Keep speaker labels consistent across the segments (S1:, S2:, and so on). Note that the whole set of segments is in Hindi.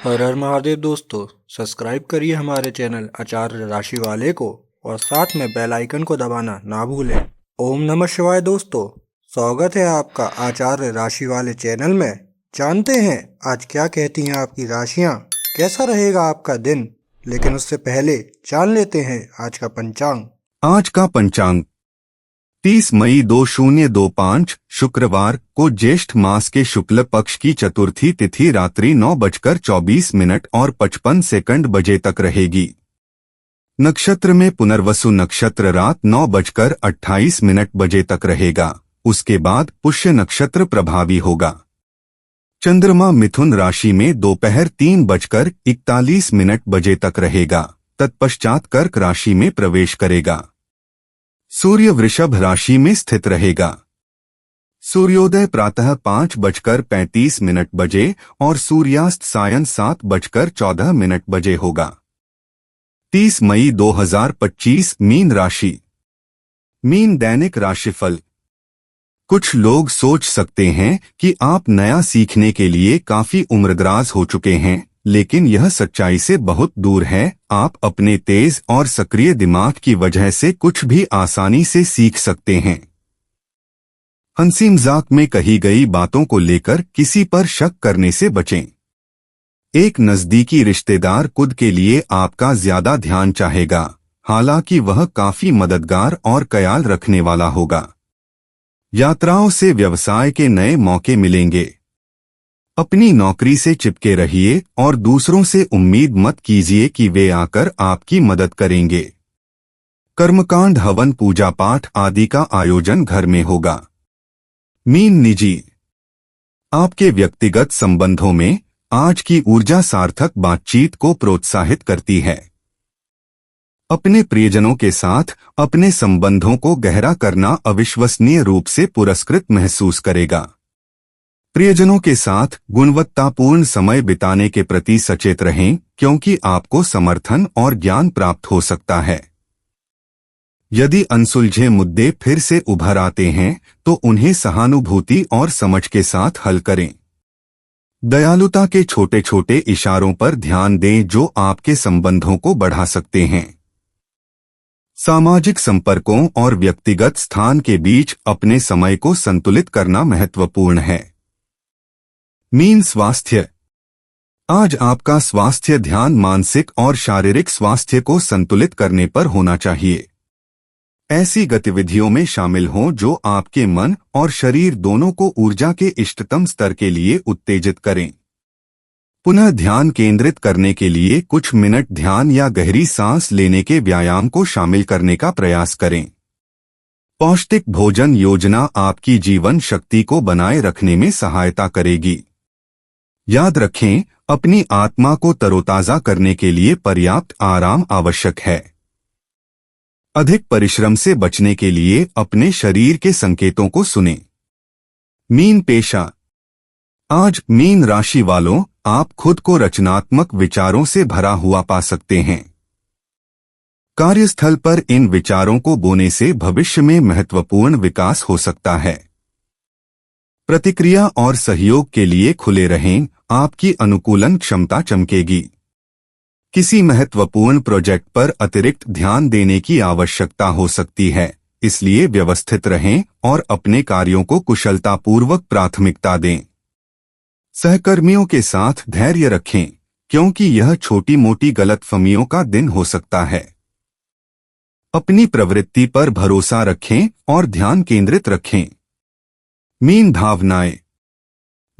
S1: हर हर महादेव दोस्तों। सब्सक्राइब करिए हमारे चैनल आचार्य राशि वाले को और साथ में बेल आइकन को दबाना ना भूलें। ओम नमः शिवाय दोस्तों, स्वागत है आपका आचार्य राशि वाले चैनल में। जानते हैं आज क्या कहती हैं आपकी राशियां, कैसा रहेगा आपका दिन। लेकिन उससे पहले जान लेते हैं आज का पंचांग।
S2: आज का पंचांग 30 मई 2025 शुक्रवार को ज्येष्ठ मास के शुक्ल पक्ष की चतुर्थी तिथि रात्रि 9:24 और 55 सेकंड बजे तक रहेगी। नक्षत्र में पुनर्वसु नक्षत्र रात 9:28 बजे तक रहेगा। उसके बाद पुष्य नक्षत्र प्रभावी होगा। चंद्रमा मिथुन राशि में दोपहर 3:41 बजे तक रहेगा। तत्पश्चात कर्क राशि में प्रवेश करेगा। सूर्य वृषभ राशि में स्थित रहेगा। सूर्योदय प्रातः 5:35 बजे और सूर्यास्त सायं 7:14 बजे होगा। 30 मई 2025 मीन राशि। मीन दैनिक राशिफल। कुछ लोग सोच सकते हैं कि आप नया सीखने के लिए काफी उम्रदराज हो चुके हैं, लेकिन यह सच्चाई से बहुत दूर है। आप अपने तेज और सक्रिय दिमाग की वजह से कुछ भी आसानी से सीख सकते हैं। हंसी मजाक में कही गई बातों को लेकर किसी पर शक करने से बचें। एक नजदीकी रिश्तेदार खुद के लिए आपका ज्यादा ध्यान चाहेगा, हालांकि वह काफी मददगार और ख्याल रखने वाला होगा। यात्राओं से व्यवसाय के नए मौके मिलेंगे। अपनी नौकरी से चिपके रहिए और दूसरों से उम्मीद मत कीजिए कि वे आकर आपकी मदद करेंगे। कर्मकांड हवन पूजा पाठ आदि का आयोजन घर में होगा। मीन निजी। आपके व्यक्तिगत संबंधों में आज की ऊर्जा सार्थक बातचीत को प्रोत्साहित करती है। अपने प्रियजनों के साथ अपने संबंधों को गहरा करना अविश्वसनीय रूप से पुरस्कृत महसूस करेगा। प्रियजनों के साथ गुणवत्तापूर्ण समय बिताने के प्रति सचेत रहें, क्योंकि आपको समर्थन और ज्ञान प्राप्त हो सकता है। यदि अनसुलझे मुद्दे फिर से उभर आते हैं तो उन्हें सहानुभूति और समझ के साथ हल करें। दयालुता के छोटे छोटे इशारों पर ध्यान दें जो आपके संबंधों को बढ़ा सकते हैं। सामाजिक संपर्कों और व्यक्तिगत स्थान के बीच अपने समय को संतुलित करना महत्वपूर्ण है। मीन स्वास्थ्य। आज आपका स्वास्थ्य ध्यान मानसिक और शारीरिक स्वास्थ्य को संतुलित करने पर होना चाहिए। ऐसी गतिविधियों में शामिल हों जो आपके मन और शरीर दोनों को ऊर्जा के इष्टतम स्तर के लिए उत्तेजित करें। पुनः ध्यान केंद्रित करने के लिए कुछ मिनट ध्यान या गहरी सांस लेने के व्यायाम को शामिल करने का प्रयास करें। पौष्टिक भोजन योजना आपकी जीवन शक्ति को बनाए रखने में सहायता करेगी। याद रखें, अपनी आत्मा को तरोताजा करने के लिए पर्याप्त आराम आवश्यक है। अधिक परिश्रम से बचने के लिए अपने शरीर के संकेतों को सुनें। मीन पेशा। आज मीन राशि वालों, आप खुद को रचनात्मक विचारों से भरा हुआ पा सकते हैं। कार्यस्थल पर इन विचारों को बोने से भविष्य में महत्वपूर्ण विकास हो सकता है। प्रतिक्रिया और सहयोग के लिए खुले रहें, आपकी अनुकूलन क्षमता चमकेगी। किसी महत्वपूर्ण प्रोजेक्ट पर अतिरिक्त ध्यान देने की आवश्यकता हो सकती है, इसलिए व्यवस्थित रहें और अपने कार्यों को कुशलतापूर्वक प्राथमिकता दें। सहकर्मियों के साथ धैर्य रखें, क्योंकि यह छोटी मोटी गलतफहमियों का दिन हो सकता है। अपनी प्रवृत्ति पर भरोसा रखें और ध्यान केंद्रित रखें। मीन भावनाएं।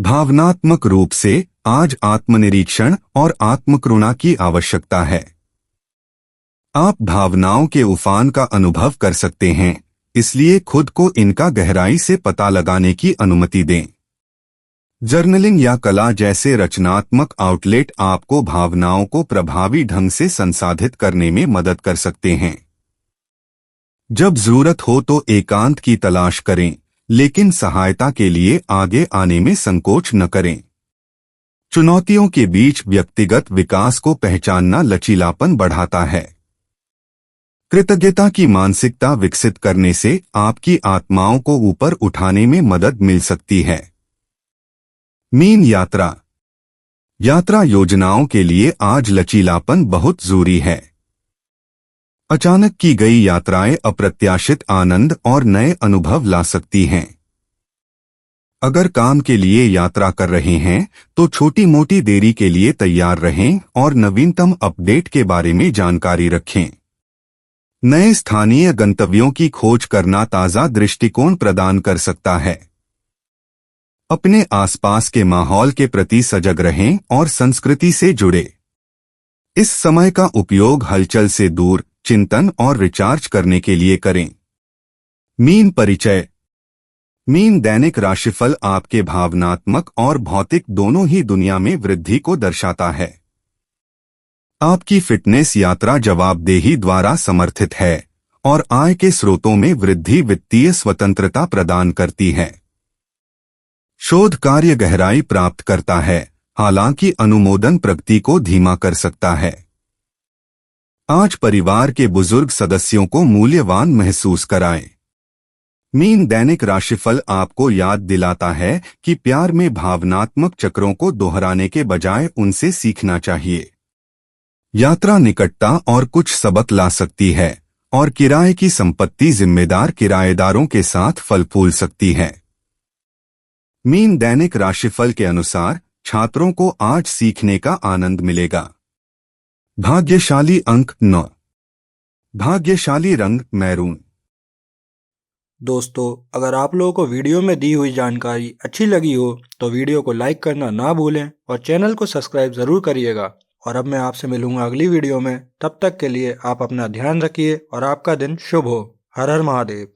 S2: भावनात्मक रूप से आज आत्मनिरीक्षण और आत्मकरुणा की आवश्यकता है। आप भावनाओं के उफान का अनुभव कर सकते हैं, इसलिए खुद को इनका गहराई से पता लगाने की अनुमति दें। जर्नलिंग या कला जैसे रचनात्मक आउटलेट आपको भावनाओं को प्रभावी ढंग से संसाधित करने में मदद कर सकते हैं। जब जरूरत हो तो एकांत की तलाश करें, लेकिन सहायता के लिए आगे आने में संकोच न करें। चुनौतियों के बीच व्यक्तिगत विकास को पहचानना लचीलापन बढ़ाता है। कृतज्ञता की मानसिकता विकसित करने से आपकी आत्माओं को ऊपर उठाने में मदद मिल सकती है। मीन यात्रा। यात्रा योजनाओं के लिए आज लचीलापन बहुत जरूरी है। अचानक की गई यात्राएं अप्रत्याशित आनंद और नए अनुभव ला सकती हैं। अगर काम के लिए यात्रा कर रहे हैं तो छोटी मोटी देरी के लिए तैयार रहें और नवीनतम अपडेट के बारे में जानकारी रखें। नए स्थानीय गंतव्यों की खोज करना ताज़ा दृष्टिकोण प्रदान कर सकता है। अपने आसपास के माहौल के प्रति सजग रहें और संस्कृति से जुड़े। इस समय का उपयोग हलचल से दूर चिंतन और रिचार्ज करने के लिए करें। मीन परिचय। मीन दैनिक राशिफल आपके भावनात्मक और भौतिक दोनों ही दुनिया में वृद्धि को दर्शाता है। आपकी फिटनेस यात्रा जवाबदेही द्वारा समर्थित है और आय के स्रोतों में वृद्धि वित्तीय स्वतंत्रता प्रदान करती है। शोध कार्य गहराई प्राप्त करता है, हालांकि अनुमोदन प्रगति को धीमा कर सकता है। आज परिवार के बुजुर्ग सदस्यों को मूल्यवान महसूस कराएं। मीन दैनिक राशिफल आपको याद दिलाता है कि प्यार में भावनात्मक चक्रों को दोहराने के बजाय उनसे सीखना चाहिए। यात्रा निकटता और कुछ सबक ला सकती है और किराए की संपत्ति जिम्मेदार किराएदारों के साथ फल फूल सकती है। मीन दैनिक राशिफल के अनुसार छात्रों को आज सीखने का आनंद मिलेगा। भाग्यशाली अंक 9। भाग्यशाली रंग मैरून।
S1: दोस्तों, अगर आप लोगों को वीडियो में दी हुई जानकारी अच्छी लगी हो तो वीडियो को लाइक करना ना भूलें और चैनल को सब्सक्राइब ज़रूर करिएगा। और अब मैं आपसे मिलूंगा अगली वीडियो में। तब तक के लिए आप अपना ध्यान रखिए और आपका दिन शुभ हो। हर हर महादेव।